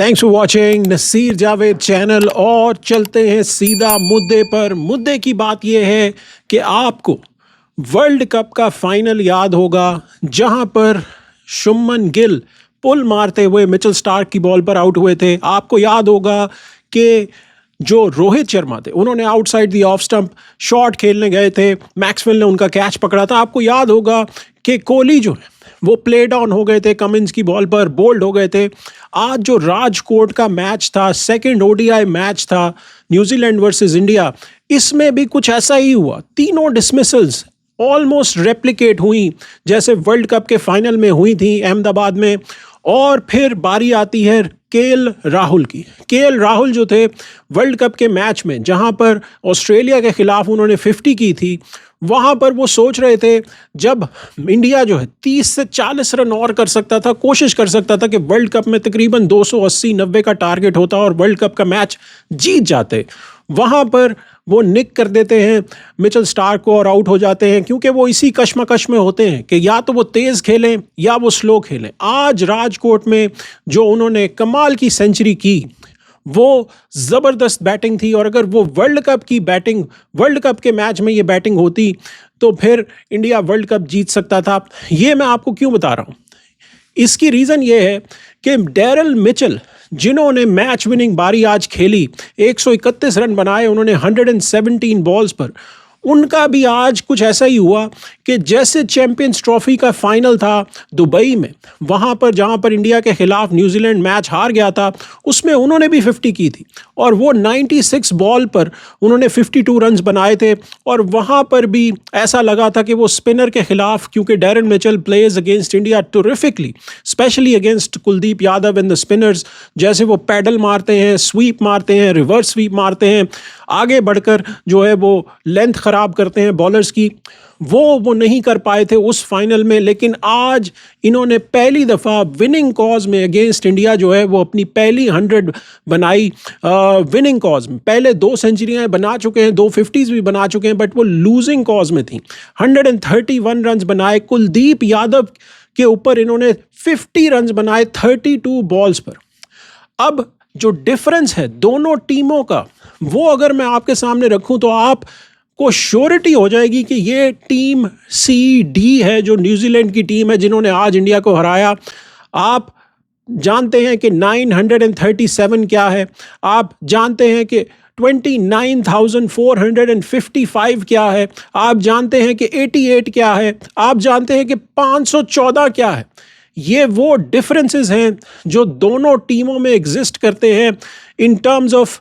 Thanks for watching Naseer Javed channel. और चलते हैं सीधा मुद्दे पर। मुद्दे की बात यह है कि आपको वर्ल्ड कप का फाइनल याद होगा जहां पर शुभमन गिल पुल मारते हुए मिचेल स्टार्क की बॉल पर आउट हुए थे। आपको याद होगा कि जो रोहित शर्मा थे उन्होंने outside the off stump shot खेलने गए थे, मैक्सवेल ने उनका कैच पकड़ा था। आपको याद होगा कि कोहली जो है वो प्ले डाउन हो गए थे, कमिंस की बॉल पर बोल्ड हो गए थे। आज जो राजकोट का मैच था, सेकंड ओडीआई मैच था न्यूजीलैंड वर्सेस इंडिया, इसमें भी कुछ ऐसा ही हुआ। तीनों डिसमिसल्स ऑलमोस्ट रेप्लिकेट हुई जैसे वर्ल्ड कप के फाइनल में हुई थी अहमदाबाद में। और फिर बारी आती है केएल राहुल की। केएल राहुल जो थे वर्ल्ड कप के मैच में जहां पर ऑस्ट्रेलिया के खिलाफ उन्होंने 50 की थी, वहां पर वो सोच रहे थे जब इंडिया जो है 30 से 40 रन और कर सकता था, कोशिश कर सकता था कि वर्ल्ड कप में तकरीबन 280-90 का टारगेट होता और वर्ल्ड कप का मैच जीत जाते। वहां पर वो निक कर देते हैं मिचेल स्टार्क को और आउट हो जाते हैं, क्योंकि वो इसी कश्मकश में होते हैं कि या तो वो तेज़ खेलें या वो स्लो खेलें। आज राजकोट में जो उन्होंने कमाल की सेंचुरी की वो ज़बरदस्त बैटिंग थी। और अगर वो वर्ल्ड कप की बैटिंग, वर्ल्ड कप के मैच में ये बैटिंग होती तो फिर इंडिया वर्ल्ड कप जीत सकता था। ये मैं आपको क्यों बता रहा हूँ, इसकी रीज़न ये है कि डेरिल मिचेल जिन्होंने मैच विनिंग बारी आज खेली, 131 रन बनाए उन्होंने 117 बॉल्स पर, उनका भी आज कुछ ऐसा ही हुआ कि जैसे चैंपियंस ट्रॉफी का फाइनल था दुबई में, वहाँ पर जहाँ पर इंडिया के खिलाफ न्यूजीलैंड मैच हार गया था, उसमें उन्होंने भी 50 की थी और वो 96 बॉल पर उन्होंने 52 रन्स बनाए थे। और वहाँ पर भी ऐसा लगा था कि वो स्पिनर के खिलाफ, क्योंकि Daryl Mitchell plays against India terrifically, especially against Kuldeep Yadav and the spinners, जैसे वो पैडल मारते हैं, स्वीप मारते हैं, रिवर्स स्वीप मारते हैं, आगे बढ़कर जो है वो लेंथ ख़राब करते हैं बॉलर्स की, वो नहीं कर पाए थे उस फाइनल में। लेकिन आज इन्होंने पहली दफ़ा विनिंग कॉज में अगेंस्ट इंडिया जो है वो अपनी पहली 100 बनाई। विनिंग कॉज में पहले 2 सेंचुरियाँ बना चुके हैं, 2 50s भी बना चुके हैं, बट वो लूजिंग कॉज में थी। 131 रन बनाए। कुलदीप यादव के ऊपर इन्होंने 50 रन बनाए 32 बॉल्स पर। अब जो डिफरेंस है दोनों टीमों का, वो अगर मैं आपके सामने रखूं तो आप को श्योरिटी हो जाएगी कि ये टीम CD है जो न्यूजीलैंड की टीम है जिन्होंने आज इंडिया को हराया। आप जानते हैं कि 937 क्या है, आप जानते हैं कि 29,455 क्या है, आप जानते हैं कि 88 क्या है, आप जानते हैं कि 514 क्या है। ये वो डिफरेंसेस हैं जो दोनों टीमों में एग्जिस्ट करते हैं in terms of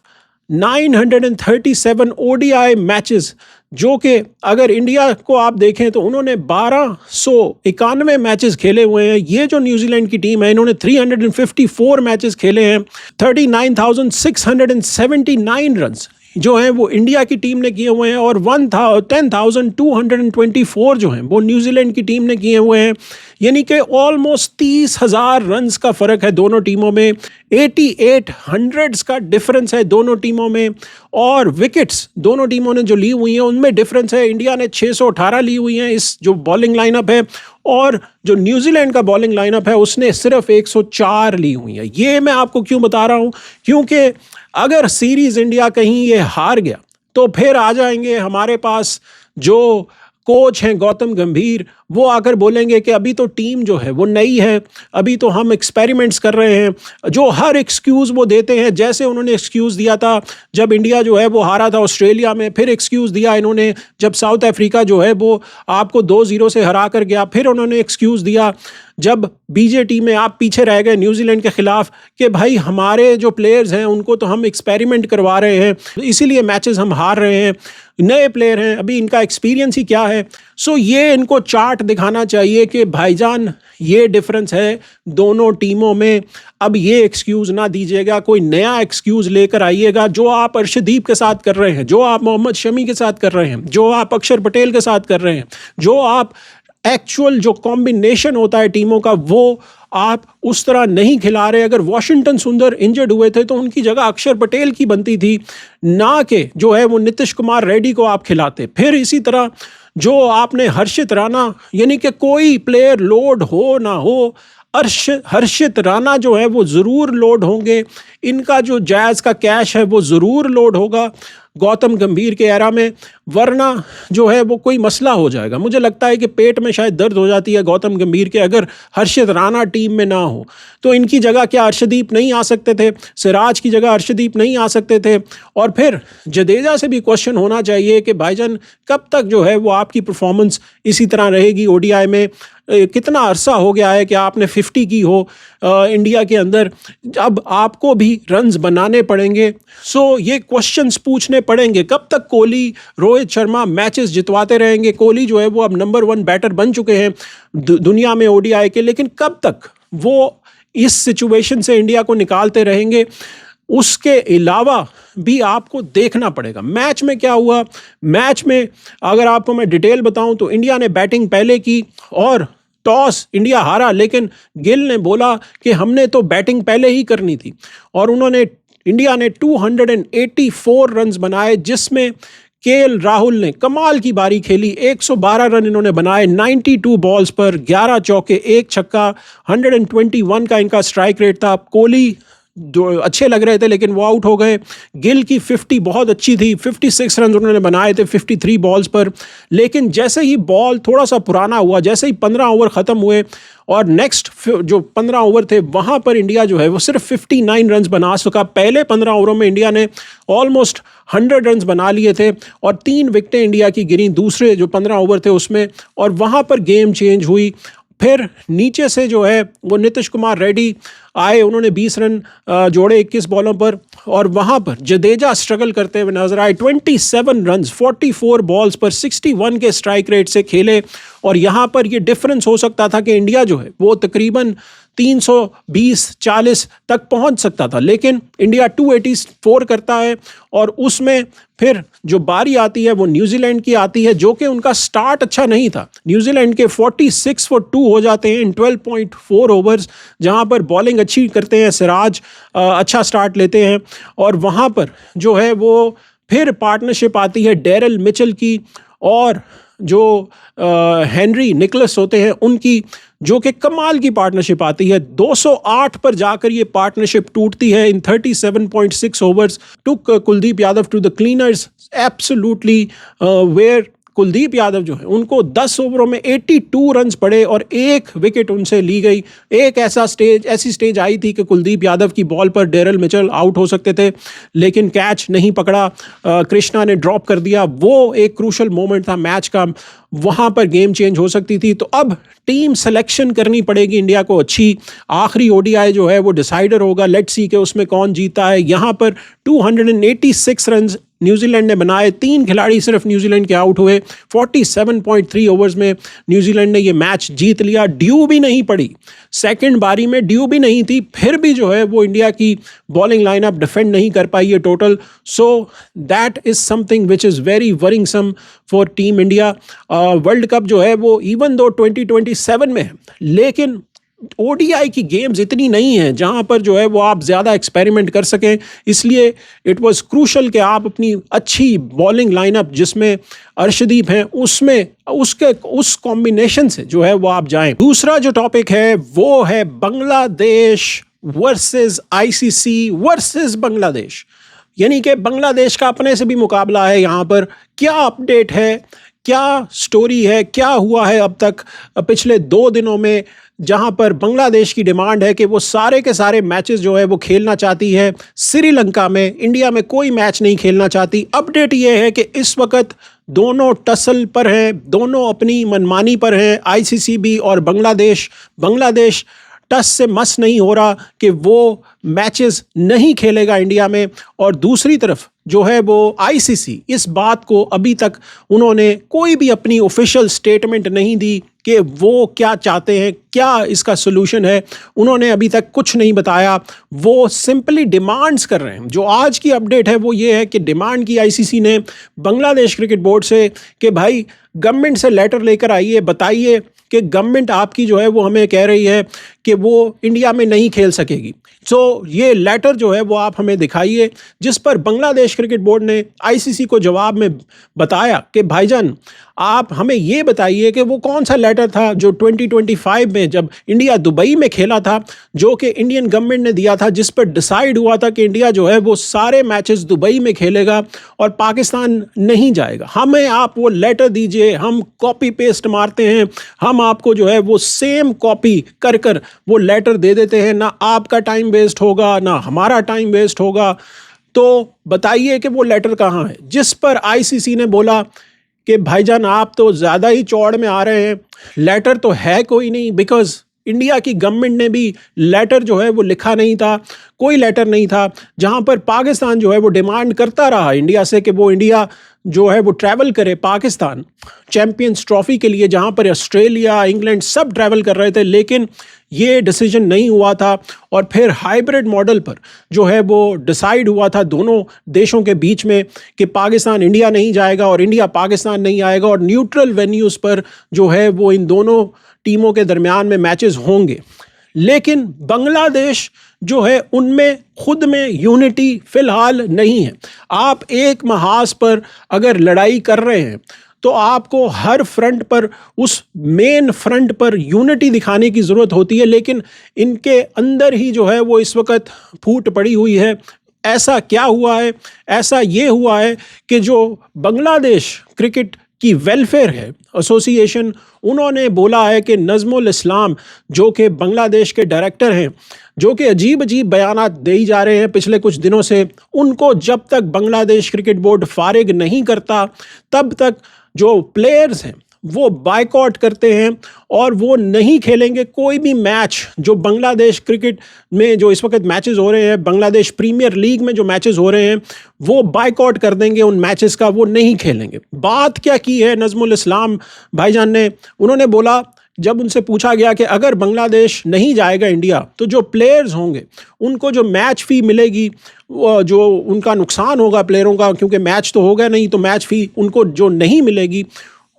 937 ODI matches, जो कि अगर इंडिया को आप देखें तो उन्होंने 1291 मैचेस खेले हुए हैं। ये जो न्यूजीलैंड की टीम है इन्होंने 354 मैचेस खेले हैं। 39,679 रन्स जो हैं वो इंडिया की टीम ने किए हुए हैं और 10,224 जो हैं वो न्यूजीलैंड की टीम ने किए हुए हैं। यानी कि ऑलमोस्ट 30,000 रन्स का फ़र्क है दोनों टीमों में, 88 का डिफरेंस है दोनों टीमों में। और विकेट्स दोनों टीमों ने जो ली हुई हैं उनमें डिफरेंस है। इंडिया ने 618 ली हुई हैं इस जो बॉलिंग लाइनअप है, और जो न्यूजीलैंड का बॉलिंग लाइनअप है उसने सिर्फ 104 ली हुई है। ये मैं आपको क्यों बता रहा हूँ, क्योंकि अगर सीरीज़ इंडिया कहीं ये हार गया तो फिर आ जाएंगे हमारे पास जो कोच हैं गौतम गंभीर, वो आकर बोलेंगे कि अभी तो टीम जो है वो नई है, अभी तो हम एक्सपेरिमेंट्स कर रहे हैं। जो हर एक्सक्यूज़ वो देते हैं, जैसे उन्होंने एक्सक्यूज़ दिया था जब इंडिया जो है वो हारा था ऑस्ट्रेलिया में, फिर एक्सक्यूज़ दिया इन्होंने जब साउथ अफ्रीका जो है वो आपको 2-0 से हरा कर गया, फिर उन्होंने एक्सक्यूज़ दिया जब BJT में आप पीछे रह गए न्यूजीलैंड के खिलाफ कि भाई हमारे जो प्लेयर्स हैं उनको तो हम एक्सपेरिमेंट करवा रहे हैं, इसीलिए मैचेस हम हार रहे हैं, नए प्लेयर हैं, अभी इनका एक्सपीरियंस ही क्या है। सो ये इनको चार्ट दिखाना चाहिए कि भाईजान ये डिफरेंस है दोनों टीमों में। अब ये एक्सक्यूज़ ना दीजिएगा, कोई नया एक्सक्यूज़ लेकर आइएगा, जो आप अर्शदीप के साथ कर रहे हैं, जो आप मोहम्मद शमी के साथ कर रहे हैं, जो आप अक्षर पटेल के साथ कर रहे हैं, जो आप एक्चुअल जो कॉम्बिनेशन होता है टीमों का वो आप उस तरह नहीं खिला रहे। अगर वॉशिंगटन सुंदर इंजर्ड हुए थे तो उनकी जगह अक्षर पटेल की बनती थी, ना कि जो है वो नीतीश कुमार रेड्डी को आप खिलाते। फिर इसी तरह जो आपने हर्षित राणा, यानी कि कोई प्लेयर लोड हो ना हो, हर्षित राणा जो है वो ज़रूर लोड होंगे, इनका जो जैज़ का कैश है वो ज़रूर लोड होगा गौतम गंभीर के एरा में, वरना जो है वो कोई मसला हो जाएगा। मुझे लगता है कि पेट में शायद दर्द हो जाती है गौतम गंभीर के अगर हर्षित राणा टीम में ना हो। तो इनकी जगह क्या अर्शदीप नहीं आ सकते थे? सिराज की जगह अर्शदीप नहीं आ सकते थे? और फिर जडेजा से भी क्वेश्चन होना चाहिए कि भाईजान कब तक जो है वो आपकी परफॉर्मेंस इसी तरह रहेगी ओडीआई में? कितना अरसा हो गया है कि आपने 50 की हो इंडिया के अंदर, अब आपको भी रन्स बनाने पड़ेंगे। सो ये क्वेश्चंस पूछने पड़ेंगे, कब तक कोहली रोहित शर्मा मैचेस जितवाते रहेंगे? कोहली जो है वो अब नंबर 1 बैटर बन चुके हैं दुनिया में ओडीआई के, लेकिन कब तक वो इस सिचुएशन से इंडिया को निकालते रहेंगे? उसके अलावा भी आपको देखना पड़ेगा मैच में क्या हुआ। मैच में अगर आपको मैं डिटेल बताऊं तो इंडिया ने बैटिंग पहले की और टॉस इंडिया हारा, लेकिन गिल ने बोला कि हमने तो बैटिंग पहले ही करनी थी और इंडिया ने 284 रन्स बनाए, जिसमें केएल राहुल ने कमाल की बारी खेली। 112 रन इन्होंने बनाए 92 बॉल्स पर, 11 चौके 1 छक्का, 121 का इनका स्ट्राइक रेट था। कोहली जो अच्छे लग रहे थे लेकिन वो आउट हो गए। गिल की 50 बहुत अच्छी थी, 56 रन उन्होंने बनाए थे 53 बॉल्स पर, लेकिन जैसे ही बॉल थोड़ा सा पुराना हुआ, जैसे ही 15 ओवर ख़त्म हुए और नेक्स्ट जो 15 ओवर थे वहाँ पर इंडिया जो है वो सिर्फ 59 रन बना सका। पहले 15 ओवरों में इंडिया ने ऑलमोस्ट 100 रन बना लिए थे और 3 विकेटें इंडिया की गिरी दूसरे जो 15 ओवर थे उसमें, और वहाँ पर गेम चेंज हुई। फिर नीचे से जो है वो नीतीश कुमार रेड्डी आए, उन्होंने 20 रन जोड़े 21 बॉलों पर, और वहाँ पर जडेजा स्ट्रगल करते हुए नजर आए। 27 रन 44 बॉल्स पर 61 के स्ट्राइक रेट से खेले, और यहाँ पर ये डिफरेंस हो सकता था कि इंडिया जो है वो तकरीबन 320-40 तक पहुंच सकता था, लेकिन इंडिया 284 करता है। और उसमें फिर जो बारी आती है वो न्यूजीलैंड की आती है, जो कि उनका स्टार्ट अच्छा नहीं था। न्यूजीलैंड के 46 for 2 हो जाते हैं इन 12.4 ओवर्स, जहां पर बॉलिंग अच्छी करते हैं, सिराज अच्छा स्टार्ट लेते हैं, और वहां पर जो है वो फिर पार्टनरशिप आती है डेरिल मिचेल की और जो हेनरी निकलस होते हैं उनकी, जो कि कमाल की पार्टनरशिप आती है। 208 पर जाकर ये पार्टनरशिप टूटती है in 37.6 overs. Took Kuldeep Yadav to the cleaners absolutely, where Kuldeep Yadav जो है उनको 10 ओवरों में 82 रन्स पड़े और 1 विकेट उनसे ली गई। एक ऐसी स्टेज आई थी कि कुलदीप यादव की बॉल पर डेरिल मिचेल आउट हो सकते थे, लेकिन कैच नहीं पकड़ा, कृष्णा ने ड्रॉप कर दिया। वो एक क्रूशल मोमेंट था मैच का, वहाँ पर गेम चेंज हो सकती थी। तो अब टीम सिलेक्शन करनी पड़ेगी इंडिया को अच्छी। आखिरी ओडीआई जो है वो डिसाइडर होगा, लेट्स सी के उसमें कौन जीता है। यहाँ पर 286 रन न्यूजीलैंड ने बनाए, 3 खिलाड़ी सिर्फ न्यूजीलैंड के आउट हुए। 47.3 ओवर्स में न्यूजीलैंड ने ये मैच जीत लिया। ड्यू भी नहीं पड़ी, सेकंड बारी में ड्यू भी नहीं थी, फिर भी जो है वो इंडिया की बॉलिंग लाइनअप डिफेंड नहीं कर पाई है total. So that is something which is very worrisome for team India. World cup जो है वो इवन दो 2027 में है, लेकिन ओडीआई की गेम्स इतनी नहीं है जहां पर जो है वो आप ज़्यादा एक्सपेरिमेंट कर सकें, इसलिए इट वाज क्रूशल कि आप अपनी अच्छी बॉलिंग लाइनअप जिसमें अर्शदीप हैं उसमें उस कॉम्बिनेशन से जो है वो आप जाएं। दूसरा जो टॉपिक है वो है Bangladesh versus ICC versus Bangladesh, यानी कि बांग्लादेश का अपने से भी मुकाबला है। यहाँ पर क्या अपडेट है, क्या स्टोरी है, क्या हुआ है अब तक पिछले 2 दिनों में, जहां पर बांग्लादेश की डिमांड है कि वो सारे के सारे मैचेस जो है वो खेलना चाहती है श्रीलंका में, इंडिया में कोई मैच नहीं खेलना चाहती। अपडेट ये है कि इस वक्त दोनों टसल पर हैं, दोनों अपनी मनमानी पर हैं, आईसीसी भी और बांग्लादेश टस से मस नहीं हो रहा कि वो मैचेस नहीं खेलेगा इंडिया में। और दूसरी तरफ जो है वो आईसीसी इस बात को अभी तक उन्होंने कोई भी अपनी ऑफिशियल स्टेटमेंट नहीं दी कि वो क्या चाहते हैं, क्या इसका सोल्यूशन है, उन्होंने अभी तक कुछ नहीं बताया। वो सिंपली डिमांड्स कर रहे हैं। जो आज की अपडेट है वो ये है कि डिमांड की आईसीसी ने बांग्लादेश क्रिकेट बोर्ड से कि भाई गवर्नमेंट से लेटर लेकर आइए, बताइए कि गवर्नमेंट आपकी जो है वो हमें कह रही है कि वो इंडिया में नहीं खेल सकेगी। ये लेटर जो है वो आप हमें दिखाइए, जिस पर बांग्लादेश क्रिकेट बोर्ड ने आईसीसी को जवाब में बताया कि भाईजान आप हमें ये बताइए कि वो कौन सा लेटर था जो 2025 में जब इंडिया दुबई में खेला था, जो कि इंडियन गवर्नमेंट ने दिया था, जिस पर डिसाइड हुआ था कि इंडिया जो है वो सारे मैचेस दुबई में खेलेगा और पाकिस्तान नहीं जाएगा। हमें आप वो लेटर दीजिए, हम कॉपी पेस्ट मारते हैं, हम आपको जो है वो सेम कॉपी कर कर वो लेटर दे देते हैं, ना आपका टाइम वेस्ट होगा ना हमारा टाइम वेस्ट होगा। तो बताइए कि वो लेटर कहाँ है। जिस पर आईसीसी ने बोला कि भाईजान आप तो ज़्यादा ही चौड़ में आ रहे हैं, लेटर तो है कोई नहीं, बिकॉज इंडिया की गवर्नमेंट ने भी लेटर जो है वो लिखा नहीं था, कोई लेटर नहीं था। जहां पर पाकिस्तान जो है वो डिमांड करता रहा इंडिया से कि वो इंडिया जो है वो ट्रैवल करे पाकिस्तान चैंपियंस ट्रॉफी के लिए, जहां पर ऑस्ट्रेलिया इंग्लैंड सब ट्रैवल कर रहे थे, लेकिन ये डिसीजन नहीं हुआ था। और फिर हाइब्रिड मॉडल पर जो है वो डिसाइड हुआ था दोनों देशों के बीच में कि पाकिस्तान इंडिया नहीं जाएगा और इंडिया पाकिस्तान नहीं आएगा, और न्यूट्रल वेन्यूज़ पर जो है वो इन दोनों टीमों के दरमियान में मैचेस होंगे। लेकिन बांग्लादेश जो है उनमें खुद में यूनिटी फिलहाल नहीं है। आप एक महाज पर अगर लड़ाई कर रहे हैं तो आपको हर फ्रंट पर, उस मेन फ्रंट पर यूनिटी दिखाने की ज़रूरत होती है, लेकिन इनके अंदर ही जो है वो इस वक्त फूट पड़ी हुई है। ऐसा क्या हुआ है? ऐसा ये हुआ है कि जो बांग्लादेश क्रिकेट की वेलफेयर है एसोसिएशन, उन्होंने बोला है कि नज़मुल इस्लाम जो कि बांग्लादेश के डायरेक्टर हैं, जो कि अजीब अजीब बयानात दे जा रहे हैं पिछले कुछ दिनों से, उनको जब तक बांग्लादेश क्रिकेट बोर्ड फारिग नहीं करता तब तक जो प्लेयर्स हैं वो बायकॉट करते हैं और वो नहीं खेलेंगे कोई भी मैच। जो बांग्लादेश क्रिकेट में जो इस वक्त मैचेस हो रहे हैं, बांग्लादेश प्रीमियर लीग में जो मैचेस हो रहे हैं, वो बायकॉट कर देंगे उन मैचेस का, वो नहीं खेलेंगे। बात क्या की है नज़मुल इस्लाम भाईजान ने? उन्होंने बोला, जब उनसे पूछा गया कि अगर बांग्लादेश नहीं जाएगा इंडिया तो जो प्लेयर्स होंगे उनको जो मैच फ़ी मिलेगी, जो उनका नुकसान होगा प्लेयरों का, क्योंकि मैच तो होगा नहीं, तो मैच फ़ी उनको जो नहीं मिलेगी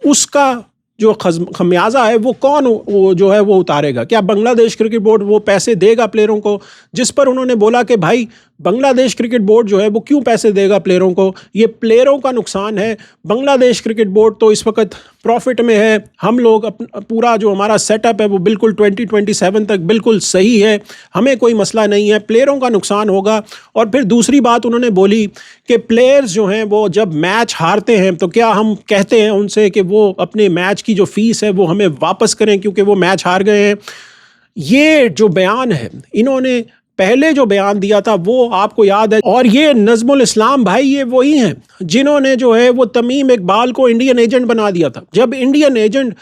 उसका जो खमियाजा है वो कौन वो जो है वो उतारेगा? क्या बांग्लादेश क्रिकेट बोर्ड वो पैसे देगा प्लेयरों को? जिस पर उन्होंने बोला कि भाई बांग्लादेश क्रिकेट बोर्ड जो है वो क्यों पैसे देगा प्लेयरों को, ये प्लेयरों का नुकसान है। बांग्लादेश क्रिकेट बोर्ड तो इस वक्त प्रॉफिट में है, हम लोग पूरा जो हमारा सेटअप है वो बिल्कुल 2027 तक बिल्कुल सही है, हमें कोई मसला नहीं है, प्लेयरों का नुकसान होगा। और फिर दूसरी बात उन्होंने बोली कि प्लेयर्स जो हैं वो जब मैच हारते हैं तो क्या हम कहते हैं उनसे कि वो अपने मैच की जो फ़ीस है वो हमें वापस करें क्योंकि वो मैच हार गए हैं? ये जो बयान है, इन्होंने पहले जो बयान दिया था वो आपको याद है। और ये नज़मुल इस्लाम भाई ये वही हैं जिन्होंने जो है वो तमीम इकबाल को इंडियन एजेंट बना दिया था। जब इंडियन एजेंट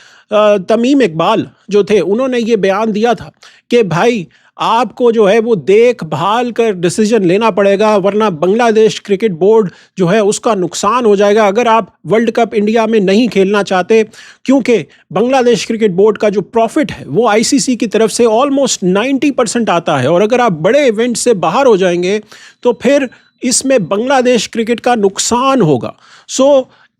तमीम इकबाल जो थे, उन्होंने ये बयान दिया था कि भाई आपको जो है वो देखभाल कर डिसीजन लेना पड़ेगा, वरना बांग्लादेश क्रिकेट बोर्ड जो है उसका नुकसान हो जाएगा अगर आप वर्ल्ड कप इंडिया में नहीं खेलना चाहते, क्योंकि बांग्लादेश क्रिकेट बोर्ड का जो प्रॉफिट है वो आईसीसी की तरफ से ऑलमोस्ट 90% आता है, और अगर आप बड़े इवेंट से बाहर हो जाएंगे तो फिर इसमें बांग्लादेश क्रिकेट का नुकसान होगा।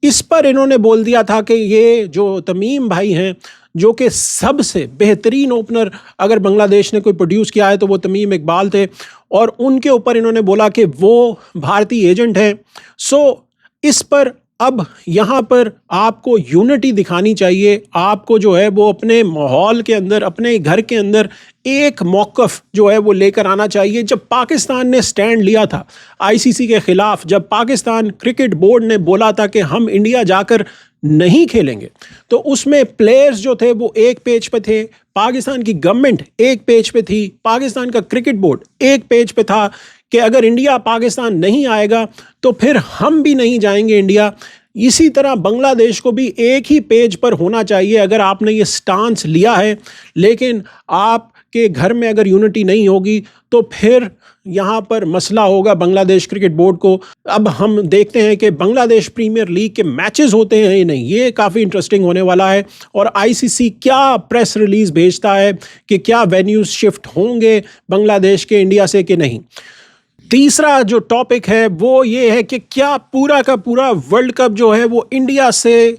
इस पर इन्होंने बोल दिया था कि ये जो तमीम भाई हैं, जो कि सबसे बेहतरीन ओपनर अगर बांग्लादेश ने कोई प्रोड्यूस किया है तो वो तमीम इकबाल थे, और उनके ऊपर इन्होंने बोला कि वो भारतीय एजेंट हैं। इस पर अब यहाँ पर आपको यूनिटी दिखानी चाहिए, आपको जो है वो अपने माहौल के अंदर, अपने घर के अंदर एक मौक़िफ़ जो है वो लेकर आना चाहिए। जब पाकिस्तान ने स्टैंड लिया था आईसीसी के ख़िलाफ़, जब पाकिस्तान क्रिकेट बोर्ड ने बोला था कि हम इंडिया जाकर नहीं खेलेंगे, तो उसमें प्लेयर्स जो थे वो एक पेज पे थे, पाकिस्तान की गवर्नमेंट एक पेज पे थी, पाकिस्तान का क्रिकेट बोर्ड एक पेज पे था कि अगर इंडिया पाकिस्तान नहीं आएगा तो फिर हम भी नहीं जाएंगे इंडिया। इसी तरह बांग्लादेश को भी एक ही पेज पर होना चाहिए अगर आपने ये स्टांस लिया है। लेकिन आपके घर में अगर यूनिटी नहीं होगी तो फिर यहाँ पर मसला होगा बांग्लादेश क्रिकेट बोर्ड को। अब हम देखते हैं कि बांग्लादेश प्रीमियर लीग के मैचेस होते हैं या नहीं, ये काफ़ी इंटरेस्टिंग होने वाला है। और आईसीसी क्या प्रेस रिलीज़ भेजता है कि क्या वेन्यूज़ शिफ्ट होंगे बांग्लादेश के इंडिया से कि नहीं। तीसरा जो टॉपिक है वो ये है कि क्या पूरा का पूरा वर्ल्ड कप जो है वो इंडिया से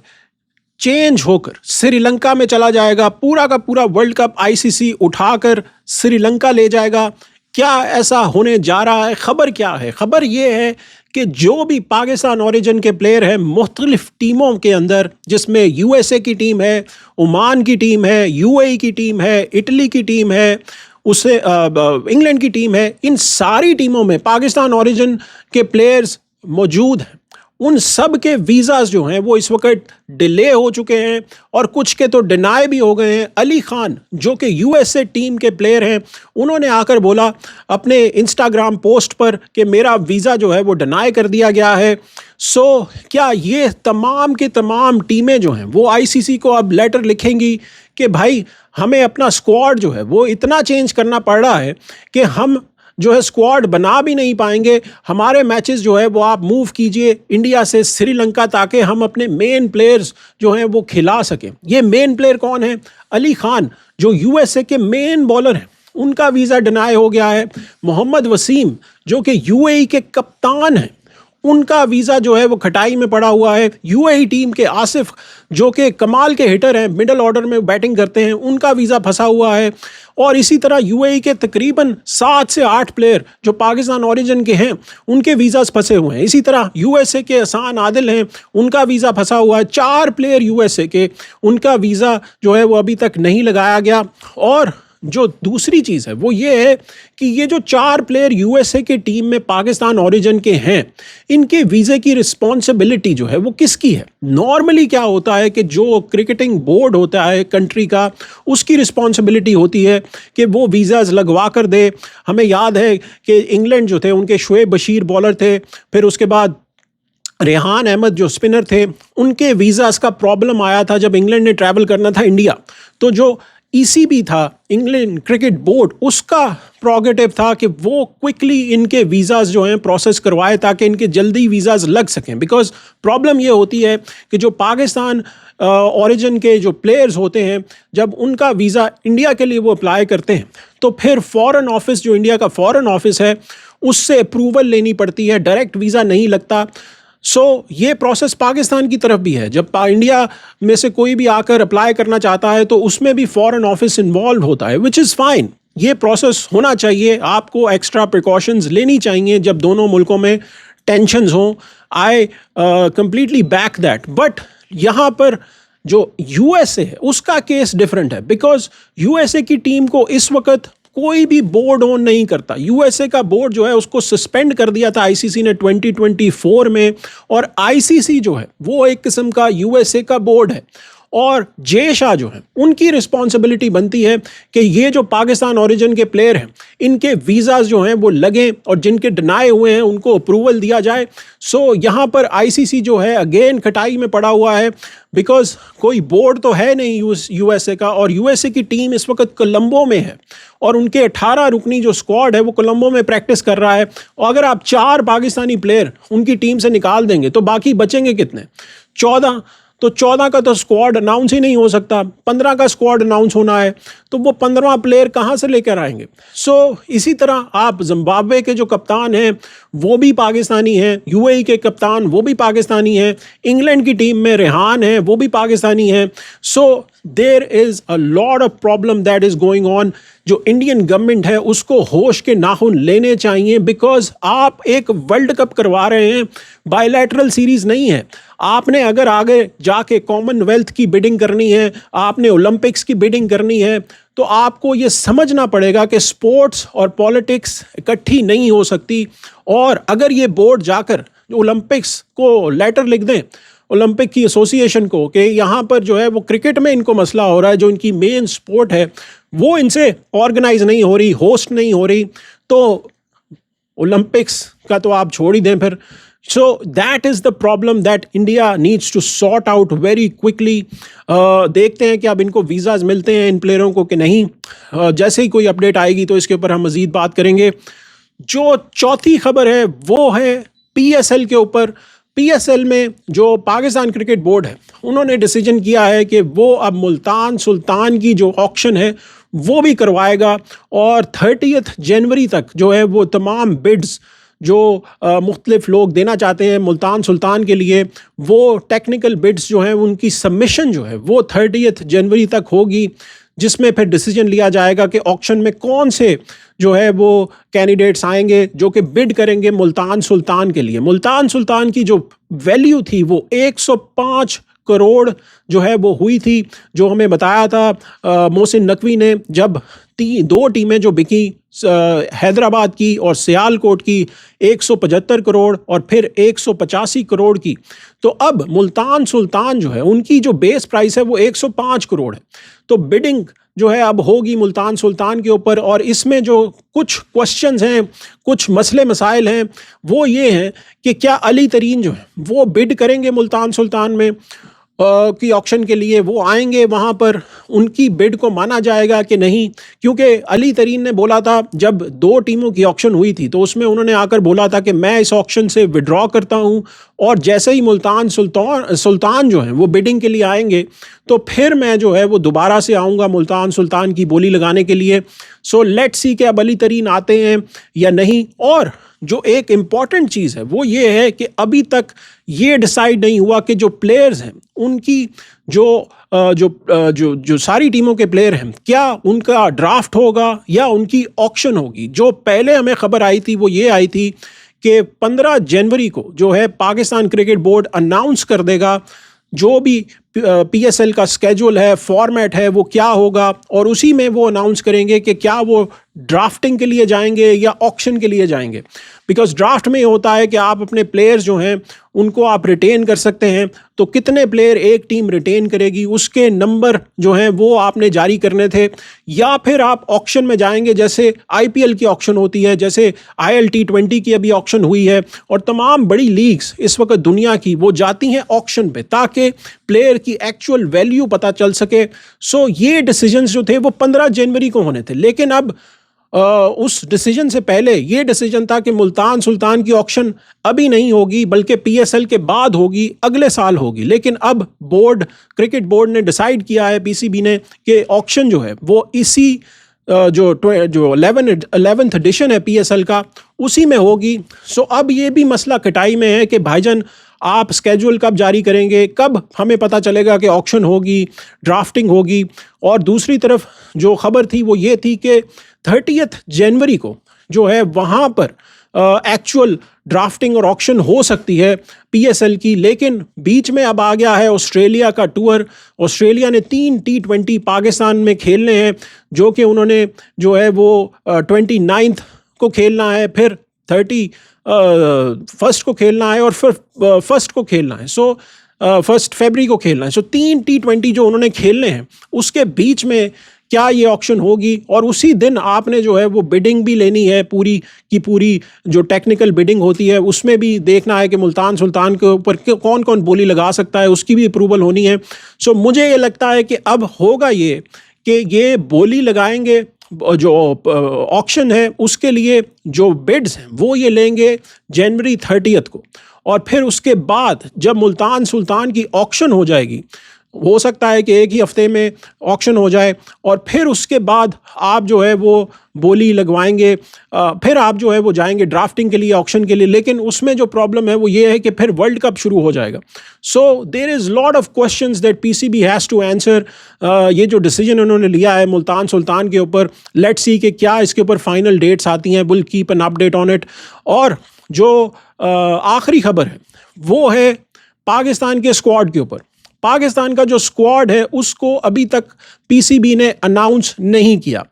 चेंज होकर श्रीलंका में चला जाएगा, पूरा का पूरा वर्ल्ड कप आईसीसी उठाकर श्रीलंका ले जाएगा। क्या ऐसा होने जा रहा है? खबर क्या है? खबर ये है कि जो भी पाकिस्तान ओरिजिन के प्लेयर हैं मुख्तलिफ टीमों के अंदर, जिसमें यूएसए की टीम है, ओमान की टीम है, यूएई की टीम है, इटली की टीम है, उससे इंग्लैंड की टीम है, इन सारी टीमों में पाकिस्तान ओरिजिन के प्लेयर्स मौजूद हैं। उन सब के वीज़ाज जो हैं वो इस वक्त डिले हो चुके हैं और कुछ के तो डिनाई भी हो गए हैं। अली खान जो कि यूएसए टीम के प्लेयर हैं, उन्होंने आकर बोला अपने इंस्टाग्राम पोस्ट पर कि मेरा वीज़ा जो है वो डिनाई कर दिया गया है। सो क्या ये तमाम की तमाम टीमें जो हैं वो आईसीसी को अब लेटर लिखेंगी कि भाई हमें अपना स्क्वाड जो है वो इतना चेंज करना पड़ रहा है कि हम जो है स्क्वाड बना भी नहीं पाएंगे, हमारे मैचेस जो है वो आप मूव कीजिए इंडिया से श्रीलंका ताकि हम अपने मेन प्लेयर्स जो हैं वो खिला सकें। ये मेन प्लेयर कौन है? अली खान जो यूएसए के मेन बॉलर हैं, उनका वीज़ा डिनाई हो गया है। मोहम्मद वसीम जो कि यूएई के कप्तान हैं, उनका वीज़ा जो है वो खटाई में पड़ा हुआ है। यूएई टीम के आसिफ जो कि कमाल के हिटर हैं, मिडल ऑर्डर में बैटिंग करते हैं, उनका वीज़ा फंसा हुआ है। और इसी तरह यूएई के तकरीबन 7 से 8 प्लेयर जो पाकिस्तान ओरिजिन के हैं, उनके वीज़ास फंसे हुए हैं। इसी तरह यूएसए के हसान आदिल हैं, उनका वीज़ा फंसा हुआ है। 4 प्लेयर यूएसए के, उनका वीज़ा जो है वो अभी तक नहीं लगाया गया। और जो दूसरी चीज़ है वो ये है कि ये जो 4 प्लेयर यूएसए के टीम में पाकिस्तान ओरिजिन के हैं, इनके वीज़े की रिस्पॉन्सिबिलिटी जो है वो किसकी है? नॉर्मली क्या होता है कि जो क्रिकेटिंग बोर्ड होता है कंट्री का, उसकी रिस्पॉन्सिबिलिटी होती है कि वो वीज़ाज लगवा कर दे। हमें याद है कि इंग्लैंड जो थे उनके शुएब बशीर बॉलर थे, फिर उसके बाद रेहान अहमद जो स्पिनर थे, उनके वीज़ास का प्रॉब्लम आया था जब इंग्लैंड ने ट्रैवल करना था इंडिया। तो जो ईसीबी था, इंग्लैंड क्रिकेट बोर्ड, उसका प्रोगेटिव था कि वो क्विकली इनके वीज़ास जो हैं प्रोसेस करवाए ताकि इनके जल्दी वीज़ास लग सकें। बिकॉज प्रॉब्लम ये होती है कि जो पाकिस्तान ओरिजिन के जो प्लेयर्स होते हैं, जब उनका वीज़ा इंडिया के लिए वो अप्लाई करते हैं तो फिर फॉरेन ऑफिस, जो इंडिया का फॉरेन ऑफिस है, उससे अप्रूवल लेनी पड़ती है, डायरेक्ट वीज़ा नहीं लगता। ये प्रोसेस पाकिस्तान की तरफ भी है। जब इंडिया में से कोई भी आकर अप्लाई करना चाहता है तो उसमें भी फॉरेन ऑफिस इन्वॉल्व होता है, विच इज़ फाइन। ये प्रोसेस होना चाहिए, आपको एक्स्ट्रा प्रिकॉशंस लेनी चाहिए जब दोनों मुल्कों में टेंशन्स हों। I completely back that. But यहाँ पर जो यूएसए है उसका केस डिफरेंट है, बिकॉज यूएसए की टीम को इस वक्त कोई भी बोर्ड ऑन नहीं करता। यूएसए का बोर्ड जो है उसको सस्पेंड कर दिया था आईसीसी ने 2024 में, और आईसीसी जो है वो एक किस्म का यूएसए का बोर्ड है। और जे शाह जो है उनकी रिस्पॉन्सिबिलिटी बनती है कि ये जो पाकिस्तान ओरिजिन के प्लेयर हैं, इनके वीज़ाज जो हैं वो लगें और जिनके डिनाए हुए हैं उनको अप्रूवल दिया जाए। यहाँ पर आईसीसी जो है अगेन खटाई में पड़ा हुआ है, बिकॉज कोई बोर्ड तो है नहीं यूएसए का। और यूएसए की टीम इस वक्त कोलंबो में है और उनके 18 रुकनी जो स्क्वाड है वो कोलंबो में प्रैक्टिस कर रहा है। और अगर आप 4 पाकिस्तानी प्लेयर उनकी टीम से निकाल देंगे तो बाकी बचेंगे कितने? 14। तो 14 का तो स्क्वाड अनाउंस ही नहीं हो सकता, 15 का स्क्वाड अनाउंस होना है, तो वो 15वां प्लेयर कहाँ से लेकर आएंगे? इसी तरह आप जिम्बाब्वे के जो कप्तान हैं वो भी पाकिस्तानी हैं, यूएई के कप्तान वो भी पाकिस्तानी हैं, इंग्लैंड की टीम में रेहान है वो भी पाकिस्तानी हैं। There is a lot of problem that is going on. जो इंडियन गवर्नमेंट है उसको होश के नाखून लेने चाहिए, बिकॉज आप एक वर्ल्ड कप करवा रहे हैं, बायलैटरल सीरीज़ नहीं है। आपने अगर आगे जाके कॉमनवेल्थ की बिडिंग करनी है, आपने ओलंपिक्स की बिडिंग करनी है, तो आपको ये समझना पड़ेगा कि स्पोर्ट्स और पॉलिटिक्स इकट्ठी नहीं हो सकती। और अगर ये बोर्ड जाकर ओलंपिक्स को लेटर लिख दें, ओलंपिक की एसोसिएशन को, कि यहाँ पर जो है वो क्रिकेट में इनको मसला हो रहा है, जो इनकी मेन स्पोर्ट है वो इनसे ऑर्गेनाइज नहीं हो रही, होस्ट नहीं हो रही, तो ओलंपिक्स का तो आप छोड़ ही दें फिर। That is the problem that India needs to sort out very quickly. देखते हैं कि अब इनको वीज़ाज मिलते हैं इन प्लेयरों को कि नहीं। जैसे ही कोई अपडेट आएगी तो इसके ऊपर हम मज़ीद बात करेंगे। जो चौथी खबर है वो है पीएसएल के ऊपर। पीएसएल में जो पाकिस्तान क्रिकेट बोर्ड है उन्होंने डिसीजन किया है कि वो अब मुल्तान सुल्तान की जो ऑक्शन है वो भी करवाएगा, और 30 जनवरी तक जो है वो तमाम बिड्स जो मुख्तलिफ लोग देना चाहते हैं मुल्तान सुल्तान के लिए, वो टेक्निकल बिड्स जो हैं उनकी सबमिशन जो है वो 30 जनवरी तक होगी। जिसमें फिर डिसीजन लिया जाएगा कि ऑक्शन में कौन से जो है वो कैंडिडेट्स आएंगे जो कि बिड करेंगे मुल्तान सुल्तान के लिए। मुल्तान सुल्तान की जो वैल्यू थी वो 105 करोड़ जो है वो हुई थी, जो हमें बताया था मोहसिन नकवी ने, जब दो टीमें जो बिकी हैदराबाद की और सियालकोट की 175 करोड़ और फिर 185 करोड़ की। तो अब मुल्तान सुल्तान जो है उनकी जो बेस प्राइस है वो 105 करोड़ है। तो बिडिंग जो है अब होगी मुल्तान सुल्तान के ऊपर, और इसमें जो कुछ क्वेश्चंस हैं, कुछ मसले मसाइल हैं, वो ये हैं कि क्या अली तरीन जो है वो बिड करेंगे मुल्तान सुल्तान में की ऑक्शन के लिए, वो आएंगे वहाँ पर, उनकी बिड को माना जाएगा कि नहीं। क्योंकि अली तरीन ने बोला था जब दो टीमों की ऑक्शन हुई थी तो उसमें उन्होंने आकर बोला था कि मैं इस ऑक्शन से विड्रॉ करता हूँ, और जैसे ही मुल्तान सुल्तान जो है वो बिडिंग के लिए आएंगे तो फिर मैं जो है वो दोबारा से आऊँगा मुल्तान सुल्तान की बोली लगाने के लिए। सो लेट्स सी कि अब अली तरीन आते हैं या नहीं। और जो एक इम्पॉर्टेंट चीज़ है वो ये है कि अभी तक ये डिसाइड नहीं हुआ कि जो प्लेयर्स हैं उनकी जो सारी टीमों के प्लेयर हैं, क्या उनका ड्राफ्ट होगा या उनकी ऑक्शन होगी। जो पहले हमें खबर आई थी वो ये आई थी कि 15 जनवरी को जो है पाकिस्तान क्रिकेट बोर्ड अनाउंस कर देगा जो भी पीएसएल का स्केड्यूल है, फॉर्मेट है, वो क्या होगा, और उसी में वो अनाउंस करेंगे कि क्या वो ड्राफ्टिंग के लिए जाएंगे या ऑक्शन के लिए जाएंगे। बिकॉज ड्राफ्ट में होता है कि आप अपने प्लेयर्स जो हैं उनको आप रिटेन कर सकते हैं, तो कितने प्लेयर एक टीम रिटेन करेगी उसके नंबर जो हैं वो आपने जारी करने थे, या फिर आप ऑक्शन में जाएंगे जैसे आईपीएल की ऑक्शन होती है, जैसे ILT20 की अभी ऑक्शन हुई है, और तमाम बड़ी लीग्स इस वक्त दुनिया की वो जाती हैं ऑक्शन पे ताकि प्लेयर की एक्चुअल वैल्यू पता चल सके। सो ये डिसीजंस जो थे वो 15 जनवरी को होने थे, लेकिन अब उस डिसीजन से पहले ये डिसीजन था कि मुल्तान सुल्तान की ऑक्शन अभी नहीं होगी बल्कि पीएसएल के बाद होगी, अगले साल होगी। लेकिन अब क्रिकेट बोर्ड ने डिसाइड किया है, पीसीबी ने, कि ऑक्शन जो है वो इसी जो 11th एडिशन है पीएसएल का उसी में होगी। सो अब ये भी मसला कटाई में है कि भाईजान आप स्केड्यूल कब जारी करेंगे, कब हमें पता चलेगा कि ऑक्शन होगी, ड्राफ्टिंग होगी। और दूसरी तरफ जो खबर थी वो ये थी कि 30 जनवरी को जो है वहाँ पर एक्चुअल ड्राफ्टिंग और ऑक्शन हो सकती है पीएसएल की, लेकिन बीच में अब आ गया है ऑस्ट्रेलिया का टूर। ऑस्ट्रेलिया ने 3 T20 पाकिस्तान में खेलने हैं, जो कि उन्होंने जो है वो 29 को खेलना है, फिर 31 को खेलना है, और फिर 1 को खेलना है। सो 1 फरवरी को खेलना है। सो 3 T20 जो उन्होंने खेलने हैं उसके बीच में क्या ये ऑक्शन होगी, और उसी दिन आपने जो है वो बिडिंग भी लेनी है, पूरी की पूरी जो टेक्निकल बिडिंग होती है उसमें भी देखना है कि मुल्तान सुल्तान के ऊपर कौन कौन बोली लगा सकता है, उसकी भी अप्रूवल होनी है। सो मुझे ये लगता है कि अब होगा ये कि ये बोली लगाएंगे, जो ऑक्शन है उसके लिए जो बिड्स हैं वो ये लेंगे जनवरी 30 को, और फिर उसके बाद जब मुल्तान सुल्तान की ऑक्शन हो जाएगी, हो सकता है कि एक ही हफ्ते में ऑक्शन हो जाए, और फिर उसके बाद आप जो है वो बोली लगवाएंगे, फिर आप जो है वो जाएंगे ड्राफ्टिंग के लिए, ऑक्शन के लिए। लेकिन उसमें जो प्रॉब्लम है वो ये है कि फिर वर्ल्ड कप शुरू हो जाएगा। So there is lot of questions that PCB has to answer. ये जो डिसीजन उन्होंने लिया है मुल्तान सुल्तान के ऊपर, लेट्स सी कि क्या इसके ऊपर फाइनल डेट्स आती हैं, will keep an update on it. और जो आखिरी खबर है वो है पाकिस्तान के स्क्वाड के ऊपर। पाकिस्तान का जो स्क्वाड है उसको अभी तक पीसीबी ने अनाउंस नहीं किया।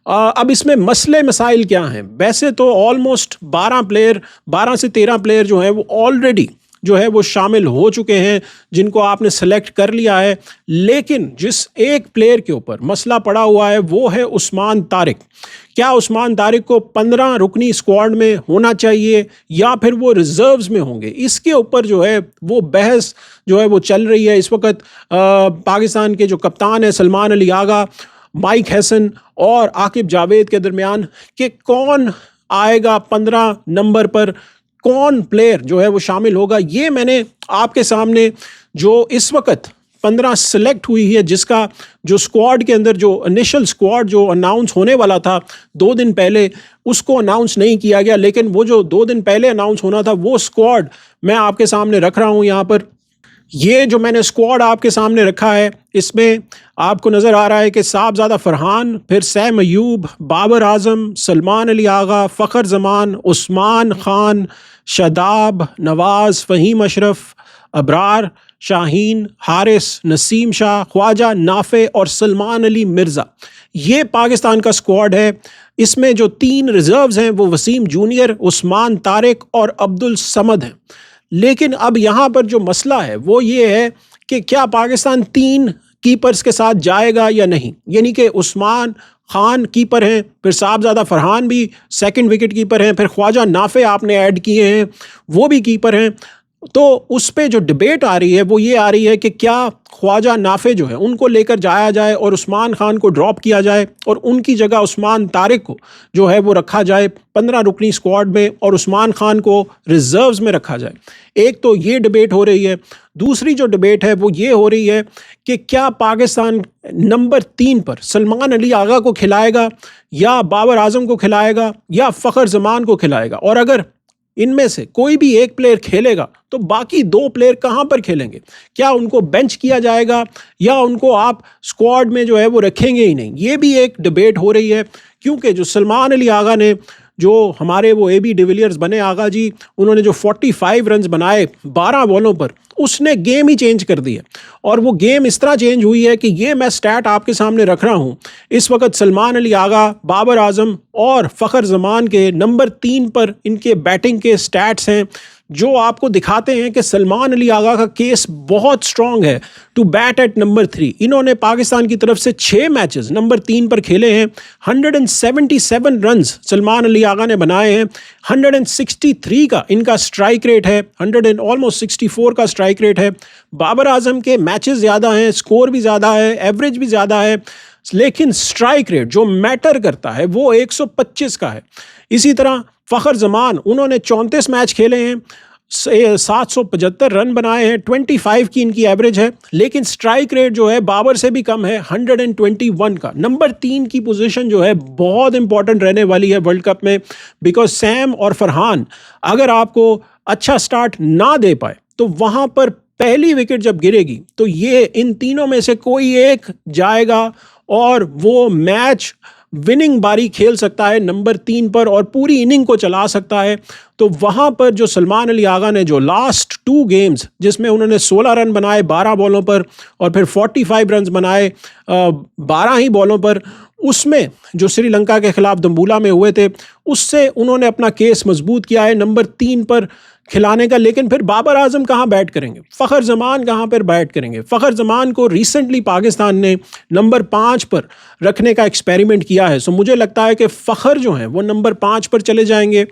अब इसमें मसले मसाइल क्या हैं? वैसे तो ऑलमोस्ट 12 से 13 प्लेयर जो हैं वो ऑलरेडी जो है वो शामिल हो चुके हैं, जिनको आपने सेलेक्ट कर लिया है। लेकिन जिस एक प्लेयर के ऊपर मसला पड़ा हुआ है वो है उस्मान तारिक। क्या उस्मान तारिक को 15 रुकनी स्क्वाड में होना चाहिए या फिर वो रिजर्व्स में होंगे? इसके ऊपर जो है वो बहस जो है वो चल रही है इस वक्त। पाकिस्तान के जो कप्तान है सलमान अली आगा, माइक हैसन और आकिब जावेद के दरमियान कि कौन आएगा 15 नंबर पर, कौन प्लेयर जो है वो शामिल होगा। ये मैंने आपके सामने जो इस वक्त 15 सेलेक्ट हुई है, जिसका जो स्क्वाड के अंदर जो इनिशियल स्क्वाड जो अनाउंस होने वाला था 2 दिन पहले, उसको अनाउंस नहीं किया गया। लेकिन वो जो 2 दिन पहले अनाउंस होना था वो स्क्वाड मैं आपके सामने रख रहा हूँ यहाँ पर। ये जो मैंने स्क्वाड आपके सामने रखा है, इसमें आपको नज़र आ रहा है कि साहबजादा फरहान, फिर सैम अयूब, बाबर आजम, सलमान अली आगा, फ़खर जमान, उस्मान खान, शादाब, नवाज़, फ़हीम अशरफ, अबरार, शाहीन, हारिस, नसीम शाह, ख्वाजा नाफे और सलमान अली मिर्ज़ा। ये पाकिस्तान का स्क्वाड है। इसमें जो 3 रिजर्व्स हैं वो वसीम जूनियर, उस्मान तारिक और अब्दुल समद हैं। लेकिन अब यहाँ पर जो मसला है वो ये है कि क्या पाकिस्तान 3 कीपर्स के साथ जाएगा या नहीं। यानी कि उस्मान खान कीपर हैं, फिर साहबजादा फरहान भी सेकंड विकेट कीपर हैं, फिर ख्वाजा नाफे आपने ऐड किए हैं, वो भी कीपर हैं। तो उस पे जो डिबेट आ रही है वो ये आ रही है कि क्या ख्वाजा नाफे जो है उनको लेकर जाया जाए और उस्मान खान को ड्रॉप किया जाए और उनकी जगह उस्मान तारिक को जो है वो रखा जाए 15 रुकनी स्क्वाड में और उस्मान खान को रिजर्व्स में रखा जाए। एक तो ये डिबेट हो रही है। दूसरी जो डिबेट है वो ये हो रही है कि क्या पाकिस्तान नंबर 3 पर सलमान अली आगा को खिलाएगा या बाबर आजम को खिलाएगा या फ़खर जमान को खिलाएगा। और अगर इनमें से कोई भी एक प्लेयर खेलेगा तो बाकी 2 प्लेयर कहां पर खेलेंगे। क्या उनको बेंच किया जाएगा या उनको आप स्क्वाड में जो है वो रखेंगे ही नहीं। ये भी एक डिबेट हो रही है, क्योंकि जो सलमान अली आगा ने, जो हमारे वो AB डिविलियर्स बने आगा जी, उन्होंने जो 45 रन्स बनाए 12 बॉलों पर, उसने गेम ही चेंज कर दी है। और वो गेम इस तरह चेंज हुई है कि ये मैं स्टैट आपके सामने रख रहा हूँ। इस वक्त सलमान अली आगा, बाबर आजम और फ़खर जमान के नंबर 3 पर इनके बैटिंग के स्टैट्स हैं, जो आपको दिखाते हैं कि सलमान अली आगा का केस बहुत स्ट्रॉन्ग है टू बैट एट नंबर 3। इन्होंने पाकिस्तान की तरफ से 6 मैचेस नंबर 3 पर खेले हैं। 177 रन्स सलमान अली आगा ने बनाए हैं। 163 का इनका स्ट्राइक रेट है, 164 का स्ट्राइक रेट है। बाबर आजम के मैचेस ज़्यादा हैं, स्कोर भी ज़्यादा है, एवरेज भी ज़्यादा है, लेकिन स्ट्राइक रेट जो मैटर करता है वो 125 का है। इसी तरह फ़खर जमान, उन्होंने 34 मैच खेले हैं, 775 रन बनाए हैं, 25 की इनकी एवरेज है, लेकिन स्ट्राइक रेट जो है बाबर से भी कम है, 121 का। नंबर 3 की पोजीशन जो है बहुत इंपॉर्टेंट रहने वाली है वर्ल्ड कप में, बिकॉज सैम और फरहान अगर आपको अच्छा स्टार्ट ना दे पाए तो वहाँ पर पहली विकेट जब गिरेगी तो ये इन तीनों में से कोई एक जाएगा और वो मैच विनिंग बारी खेल सकता है नंबर 3 पर और पूरी इनिंग को चला सकता है। तो वहाँ पर जो सलमान अली आगा ने जो लास्ट 2 गेम्स जिसमें उन्होंने 16 रन बनाए 12 बॉलों पर और फिर 45 रन बनाए 12 ही बॉलों पर, उसमें जो श्रीलंका के खिलाफ दम्बुला में हुए थे उससे उन्होंने अपना केस मजबूत किया है नंबर 3 पर खिलाने का। लेकिन फिर बाबर आजम कहाँ बैट करेंगे, फ़खर जमान कहाँ पर बैट करेंगे। फ़खर जमान को रिसेंटली पाकिस्तान ने नंबर 5 पर रखने का एक्सपेरिमेंट किया है। सो मुझे लगता है कि फ़खर जो हैं वो नंबर 5 पर चले जाएंगे।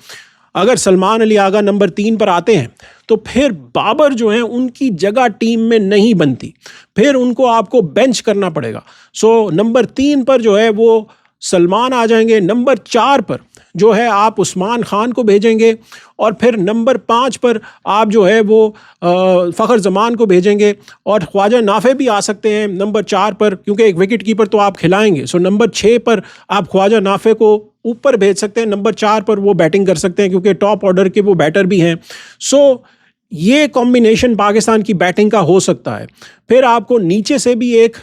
अगर सलमान अली आगा नंबर 3 पर आते हैं तो फिर बाबर जो हैं उनकी जगह टीम में नहीं बनती, फिर उनको आपको बेंच करना पड़ेगा। सो नंबर 3 पर जो है वो सलमान आ जाएंगे, नंबर 4 पर जो है आप उस्मान खान को भेजेंगे और फिर नंबर 5 पर आप जो है वो फ़खर जमान को भेजेंगे और ख्वाजा नाफे भी आ सकते हैं नंबर 4 पर, क्योंकि एक विकेट कीपर तो आप खिलाएंगे। सो नंबर 6 पर आप ख्वाजा नाफे को ऊपर भेज सकते हैं, नंबर 4 पर वो बैटिंग कर सकते हैं क्योंकि टॉप ऑर्डर के वो बैटर भी हैं। सो ये कॉम्बिनेशन पाकिस्तान की बैटिंग का हो सकता है। फिर आपको नीचे से भी एक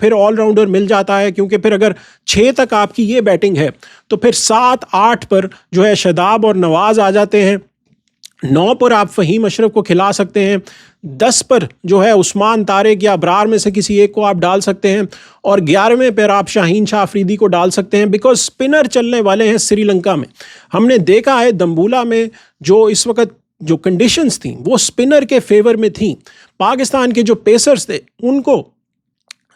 फिर ऑलराउंडर मिल जाता है, क्योंकि फिर अगर 6 तक आपकी ये बैटिंग है तो फिर 7-8 पर जो है शादाब और नवाज़ आ जाते हैं, 9 पर आप फ़हीम अशरफ को खिला सकते हैं, 10 पर जो है उस्मान तारिक या अबरार में से किसी एक को आप डाल सकते हैं और 11वें पर आप शाहीन शाह अफरीदी को डाल सकते हैं, बिकॉज स्पिनर चलने वाले हैं श्रीलंका में। हमने देखा है दम्बुला में जो इस वक्त जो कंडीशंस थी वो स्पिनर के फेवर में थी। पाकिस्तान के जो पेसर्स थे उनको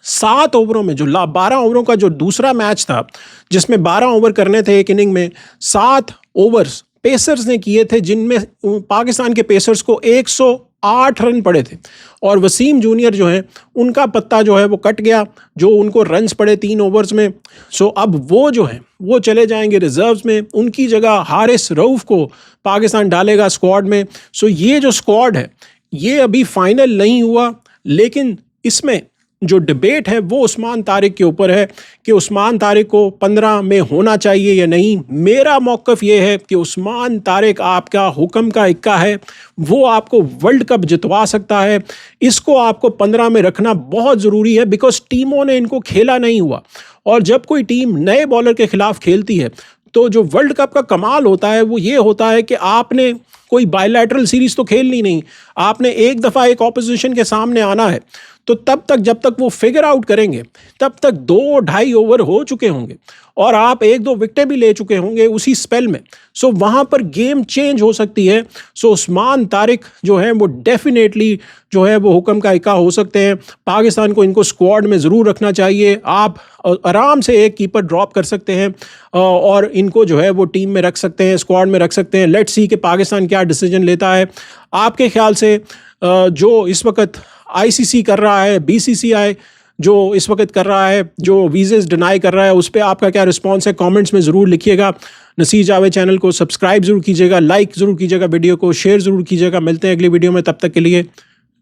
7 ओवरों में जो 12 ओवरों का जो दूसरा मैच था जिसमें 12 ओवर करने थे एक इनिंग में, 7 ओवर्स पेसर्स ने किए थे जिनमें पाकिस्तान के पेसर्स को 108 रन पड़े थे और वसीम जूनियर जो हैं उनका पत्ता जो है वो कट गया, जो उनको रन्स पड़े 3 ओवर्स में। सो अब वो जो हैं वो चले जाएंगे रिजर्व्स में, उनकी जगह हारिस रऊफ़ को पाकिस्तान डालेगा स्क्वाड में। सो ये जो स्क्वाड है ये अभी फाइनल नहीं हुआ, लेकिन इसमें जो डिबेट है वो उस्मान तारिक के ऊपर है कि उस्मान तारिक को 15 में होना चाहिए या नहीं। मेरा मौक़िफ़ ये है कि उस्मान तारिक आपका हुक्म का इक्का है, वो आपको वर्ल्ड कप जितवा सकता है। इसको आपको 15 में रखना बहुत ज़रूरी है, बिकॉज टीमों ने इनको खेला नहीं हुआ। और जब कोई टीम नए बॉलर के खिलाफ खेलती है तो जो वर्ल्ड कप का कमाल होता है वो ये होता है कि आपने कोई बायलैटरल सीरीज तो खेलनी नहीं, आपने एक दफ़ा एक ऑपोजिशन के सामने आना है। तो तब तक जब तक वो फिगर आउट करेंगे तब तक 2-2.5 ओवर हो चुके होंगे और आप 1-2 विकेटें भी ले चुके होंगे उसी स्पेल में। सो वहाँ पर गेम चेंज हो सकती है। सो उस्मान तारिक जो है वो डेफिनेटली जो है वो हुक्म का इक्का हो सकते हैं। पाकिस्तान को इनको स्क्वाड में ज़रूर रखना चाहिए। आप आराम से एक कीपर ड्रॉप कर सकते हैं और इनको जो है वो टीम में रख सकते हैं, स्क्वाड में रख सकते हैं। लेट्स सी कि पाकिस्तान क्या डिसीजन लेता है। आपके ख्याल से जो इस वक्त आईसीसी कर रहा है, बीसीसीआई जो इस वक्त कर रहा है, जो वीज़ेस डिनाई कर रहा है, उस पर आपका क्या रिस्पॉन्स है? कमेंट्स में ज़रूर लिखिएगा। नसीर जावेद चैनल को सब्सक्राइब ज़रूर कीजिएगा, लाइक ज़रूर कीजिएगा, वीडियो को शेयर ज़रूर कीजिएगा। मिलते हैं अगली वीडियो में, तब तक के लिए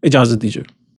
इजाज़त दीजिए।